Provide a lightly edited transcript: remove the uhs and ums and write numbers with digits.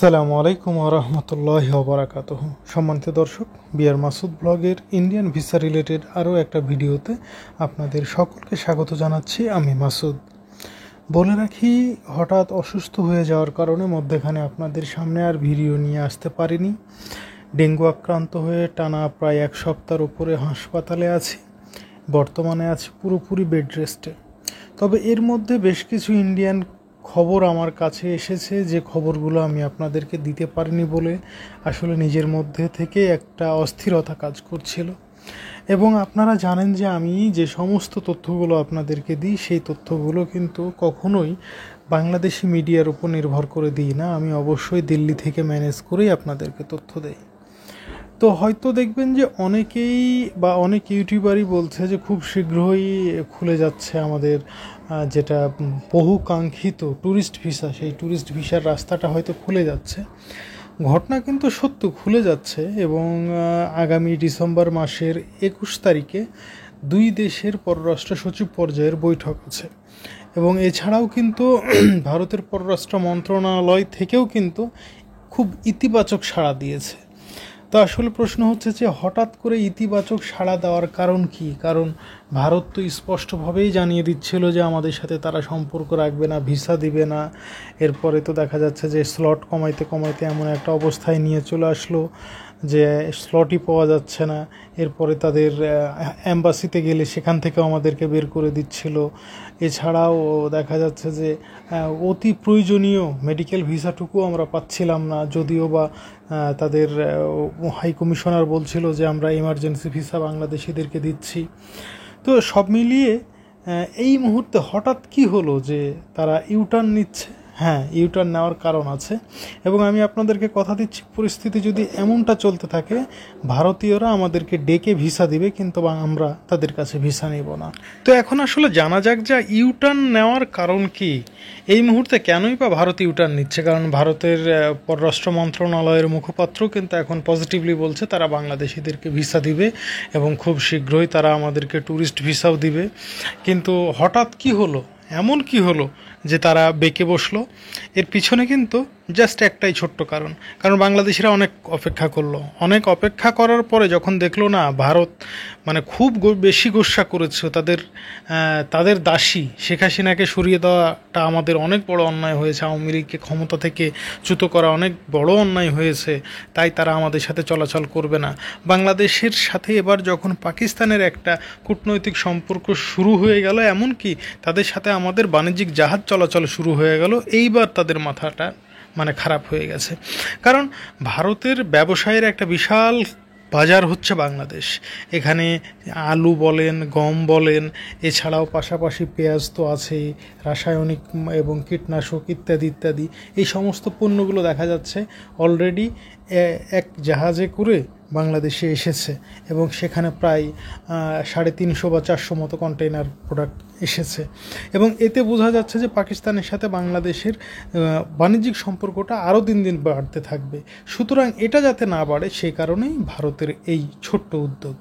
আসসালামু আলাইকুম ওয়া রাহমাতুল্লাহি ওয়া বারাকাতুহু। সম্মানিত দর্শক, বিআর মাসুদ ব্লগের ইন্ডিয়ান ভিসা রিলেটেড আরও একটা ভিডিওতে আপনাদের সকলকে স্বাগত জানাচ্ছি। আমি মাসুদ। বলে রাখি, হঠাৎ অসুস্থ হয়ে যাওয়ার কারণে মধ্যেখানে আপনাদের সামনে আর ভিডিও নিয়ে আসতে পারিনি। ডেঙ্গু আক্রান্ত হয়ে টানা প্রায় এক সপ্তাহের উপরে হাসপাতালে আছি। বর্তমানে আছি পুরোপুরি বেড রেস্টে। তবে এর মধ্যে বেশ কিছু ইন্ডিয়ান খবর আমার কাছে এসেছে, যে খবরগুলো আমি আপনাদেরকে দিতে পারিনি বলে আসলে নিজের মধ্যে থেকে একটা অস্থিরতা কাজ করছিল। এবং আপনারা জানেন যে আমি যে সমস্ত তথ্যগুলো আপনাদেরকে দিই, সেই তথ্যগুলো কিন্তু কখনোই বাংলাদেশি মিডিয়ার উপর নির্ভর করে দিই না। আমি অবশ্যই দিল্লি থেকে ম্যানেজ করেই আপনাদেরকে তথ্য দেই। তো হয়তো দেখবেন যে অনেকেই বা অনেক ইউটিউবারই বলছে যে খুব শীঘ্রই খুলে যাচ্ছে আমাদের যেটা বহু কাঙ্ক্ষিত ট্যুরিস্ট ভিসা, সেই ট্যুরিস্ট ভিসার রাস্তাটা হয়তো খুলে যাচ্ছে। ঘটনা কিন্তু সত্য, খুলে যাচ্ছে। এবং আগামী ডিসেম্বর মাসের 21 তারিখে দুই দেশের পররাষ্ট্র সচিব পর্যায়ের বৈঠক আছে। এবং এছাড়াও কিন্তু ভারতের পররাষ্ট্র মন্ত্রণালয় থেকেও কিন্তু খুব ইতিবাচক সাড়া দিয়েছে। তো আসলে প্রশ্ন হচ্ছে যে হঠাৎ করে ইতিবাচক সাড়া দেওয়ার কারণ কি? কারণ ভারত তো স্পষ্টভাবেই জানিয়ে দিচ্ছিল যে আমাদের সাথে তারা সম্পর্ক রাখবে না, ভিসা দিবে না। এরপরে তো দেখা যাচ্ছে যে স্লট কমাইতে কমাইতে এমন একটা অবস্থায় নিয়ে চলে আসলো যে স্লটই পাওয়া যাচ্ছে না। এরপরে তাদের অ্যাম্বাসিতে গেলে সেখান থেকেও আমাদেরকে বের করে দিচ্ছিল। এছাড়াও দেখা যাচ্ছে যে অতি প্রয়োজনীয় মেডিকেল ভিসাটুকু আমরা পাচ্ছিলাম না, যদিও বা তাদের হাই কমিশনার বলছিল যে আমরা ইমার্জেন্সি ভিসা বাংলাদেশিদেরকে দিচ্ছি। তো সব মিলিয়ে এই মুহূর্তে হঠাৎ কি হলো যে তারা ইউটার্ন নিচ্ছে? হ্যাঁ, ইউটার্ন নেওয়ার কারণ আছে। এবং আমি আপনাদেরকে কথা দিচ্ছি, পরিস্থিতি যদি এমনটা চলতে থাকে, ভারতীয়রা আমাদেরকে ডেকে ভিসা দিবে, কিন্তু আমরা তাদের কাছে ভিসা নেব না। তো এখন আসলে জানা যাক যে ইউটার্ন নেওয়ার কারণ কি, এই মুহূর্তে কেনই বা ভারত ইউটার্ন নিচ্ছে। কারণ ভারতের পররাষ্ট্র মন্ত্রণালয়ের মুখপাত্র কিন্তু এখন পজিটিভলি বলছে তারা বাংলাদেশিদেরকে ভিসা দিবে এবং খুব শীঘ্রই তারা আমাদেরকে ট্যুরিস্ট ভিসাও দিবে। কিন্তু হঠাৎ কি হলো, এমন কি হলো যে তারা বেঁকে বসলো? এর পিছনে কিন্তু জাস্ট একটাই ছোট্ট কারণ বাংলাদেশিরা অনেক অপেক্ষা করলো। অনেক অপেক্ষা করার পরে যখন দেখলো না, ভারত মানে খুব বেশি গোস্বা করেছে, তাদের দাসী শেখ হাসিনাকে সরিয়ে দেওয়াটা আমাদের অনেক বড় অন্যায় হয়েছে, আওয়ামী লীগকে ক্ষমতা থেকে চ্যুত করা অনেক বড় অন্যায় হয়েছে, তাই তারা আমাদের সাথে চলাচল করবে না। বাংলাদেশের সাথে এবার যখন পাকিস্তানের একটা কূটনৈতিক সম্পর্ক শুরু হয়ে গেল, এমনকি তাদের সাথে আমাদের বাণিজ্যিক জাহাজ চলাচল শুরু হয়ে গেল, এইবার তাদের মাথাটা খারাপ হয়ে গেছে। কারণ ভারতের ব্যবসায়ের একটা বিশাল বাজার হচ্ছে বাংলাদেশ। এখানে আলু বলেন, গম বলেন, এছাড়াও পাশাপাশি পেঁয়াজ তো আছেই, রাসায়নিক এবং কীটনাশক ইত্যাদি ইত্যাদি, এই সমস্ত পণ্যগুলো দেখা যাচ্ছে অলরেডি এক জাহাজে করে বাংলাদেশে এসেছে। এবং সেখানে প্রায় 350 বা 400 মতো কন্টেইনার প্রোডাক্ট এসেছে। এবং এতে বোঝা যাচ্ছে যে পাকিস্তানের সাথে বাংলাদেশের বাণিজ্যিক সম্পর্কটা আরও দিন দিন বাড়তে থাকবে। সুতরাং এটা যাতে না বাড়ে, সেই কারণেই ভারতের এই ছোট্ট উদ্যোগ।